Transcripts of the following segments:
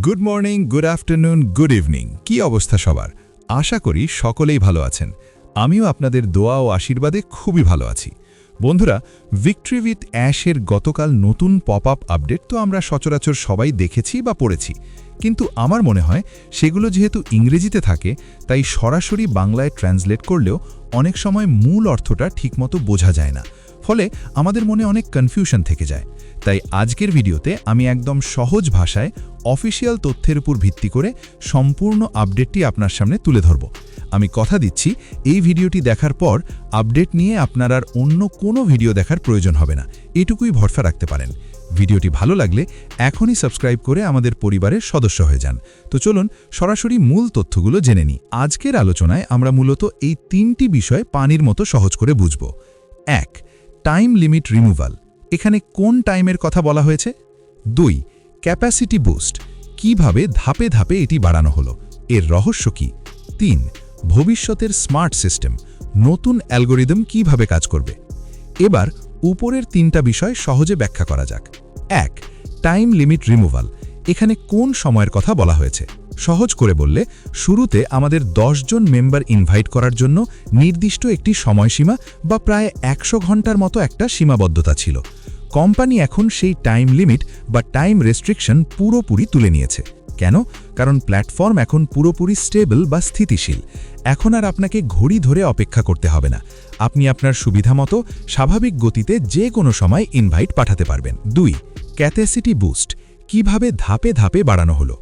Good morning, good afternoon, good evening. কি অবস্থা সবার? আশা করি সকলেই ভালো আছেন। আমিও আপনাদের দোয়া ও আশীর্বাদে খুবই ভালো আছি। বন্ধুরা, ভিক্টরি উইথ অ্যাশের গতকাল নতুন পপ আপ আপডেট তো আমরা সচরাচর সবাই দেখেছি বা পড়েছি, কিন্তু আমার মনে হয় সেগুলো যেহেতু ইংরেজিতে থাকে তাই সরাসরি বাংলায় ট্রান্সলেট করলেও অনেক সময় মূল অর্থটা ঠিকমতো বোঝা যায় না, ফলে আমাদের মনে অনেক কনফিউশন থেকে যায়। তাই আজকের ভিডিওতে আমি একদম সহজ ভাষায় অফিসিয়াল তথ্যের উপর ভিত্তি করে সম্পূর্ণ আপডেটটি আপনার সামনে তুলে ধরব। আমি কথা দিচ্ছি, এই ভিডিওটি দেখার পর আপডেট নিয়ে আপনার আর অন্য কোনো ভিডিও দেখার প্রয়োজন হবে না, এটুকুই ভরসা রাখতে পারেন। ভিডিওটি ভালো লাগলে এখনই সাবস্ক্রাইব করে আমাদের পরিবারের সদস্য হয়ে যান। তো চলুন সরাসরি মূল তথ্যগুলো জেনে নিই। আজকের আলোচনায় আমরা মূলত এই তিনটি বিষয় পানির মতো সহজ করে বুঝব। 1. Time limit removal. এখানে কোন টাইমের কথা বলা হয়েছে? 2. Capacity boost. কিভাবে ধাপে ধাপে এটি বাড়ানো হলো, এর রহস্য কি? 3. ভবিষ্যতের স্মার্ট সিস্টেম, নতুন অ্যালগোরিদম কিভাবে কাজ করবে। এবার উপরের তিনটা বিষয় সহজে ব্যাখ্যা করা যাক। 1. Time limit removal. এখানে কোন সময়ের কথা বলা হয়েছে? সহজ করে বললে, শুরুতে আমাদের 10 জন মেম্বার ইনভাইট করার জন্য নির্দিষ্ট একটি সময়সীমা বা প্রায় 100 ঘন্টার মতো একটা সীমাবদ্ধতা ছিল। কোম্পানি এখন সেই টাইম লিমিট বা টাইম রেস্ট্রিকশন পুরোপুরি তুলে নিয়েছে। কেন? কারণ প্ল্যাটফর্ম এখন পুরোপুরি স্টেবল বা স্থিতিশীল। এখন আর আপনাকে ঘড়ি ধরে অপেক্ষা করতে হবে না, আপনি আপনার সুবিধামতো স্বাভাবিক গতিতে যে কোনো সময় ইনভাইট পাঠাতে পারবেন। 2. Capacity boost. কিভাবে ধাপে ধাপে বাড়ানো হলো।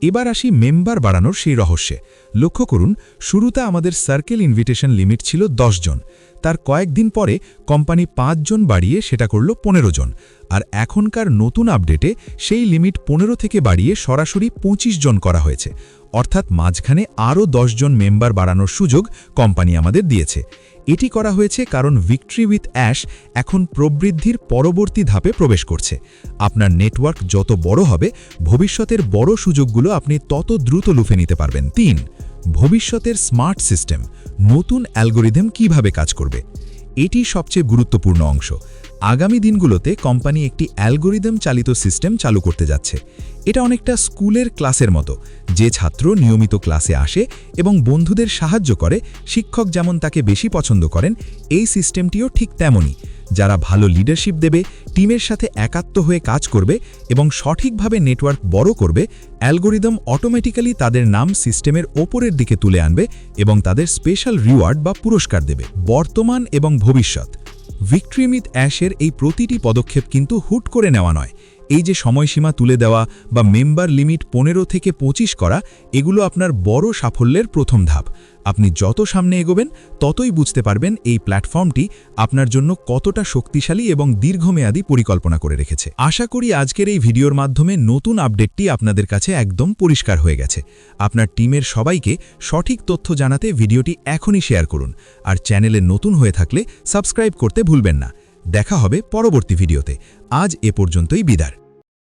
এবার আসি মেম্বার বাড়ানোর সেই রহস্যে। লক্ষ্য করুন, শুরুতে আমাদের সার্কেল ইনভিটেশন লিমিট ছিল 10 জন, তার কয়েকদিন পরে কোম্পানি 5 জন বাড়িয়ে সেটা করল 15 জন, আর এখনকার নতুন আপডেটে সেই লিমিট 15 থেকে বাড়িয়ে সরাসরি 25 জন করা হয়েছে। অর্থাৎ মাঝখানে আরও 10 জন মেম্বার বাড়ানোর সুযোগ কোম্পানি আমাদের দিয়েছে। এটি করা হয়েছে কারণ ভিক্টরি উইথ অ্যাশ এখন প্রবৃদ্ধির পরবর্তী ধাপে প্রবেশ করছে। আপনার নেটওয়ার্ক যত বড় হবে, ভবিষ্যতের বড় সুযোগগুলো আপনি তত দ্রুত লুফে নিতে পারবেন। 3. ভবিষ্যতের স্মার্ট সিস্টেম, নতুন অ্যালগোরিদম কিভাবে কাজ করবে। এটি সবচেয়ে গুরুত্বপূর্ণ অংশ। আগামী দিনগুলোতে কোম্পানি একটি অ্যালগোরিদম চালিত সিস্টেম চালু করতে যাচ্ছে। এটা অনেকটা স্কুলের ক্লাসের মতো, যে ছাত্র নিয়মিত ক্লাসে আসে এবং বন্ধুদের সাহায্য করে, শিক্ষক যেমন তাকে বেশি পছন্দ করেন, এই সিস্টেমটিও ঠিক তেমনই। যারা ভালো লিডারশিপ দেবে, টিমের সাথে একাত্ম হয়ে কাজ করবে এবং সঠিকভাবে নেটওয়ার্ক বড় করবে, অ্যালগোরিদম অটোমেটিক্যালি তাদের নাম সিস্টেমের ওপরের দিকে তুলে আনবে এবং তাদের স্পেশাল রিওয়ার্ড বা পুরস্কার দেবে। বর্তমান এবং ভবিষ্যৎ। ভিক্টরি উইথ অ্যাশের এই প্রতিটি পদক্ষেপ কিন্তু হুট করে নেওয়া নয়। এই যে সময়সীমা তুলে দেওয়া বা মেম্বার লিমিট 15 থেকে 25 করা, এগুলো আপনার বড় সাফল্যের প্রথম ধাপ। আপনি যত সামনে এগোবেন ততই বুঝতে পারবেন এই প্ল্যাটফর্মটি আপনার জন্য কতটা শক্তিশালী এবং দীর্ঘমেয়াদী পরিকল্পনা করে রেখেছে। আশা করি আজকের এই ভিডিওর মাধ্যমে নতুন আপডেটটি আপনাদের কাছে একদম পরিষ্কার হয়ে গেছে। আপনার টিমের সবাইকে সঠিক তথ্য জানাতে ভিডিওটি এখনই শেয়ার করুন, আর চ্যানেলে নতুন হয়ে থাকলে সাবস্ক্রাইব করতে ভুলবেন না। দেখা হবে পরবর্তী ভিডিওতে। আজ এ পর্যন্তই বিদায়।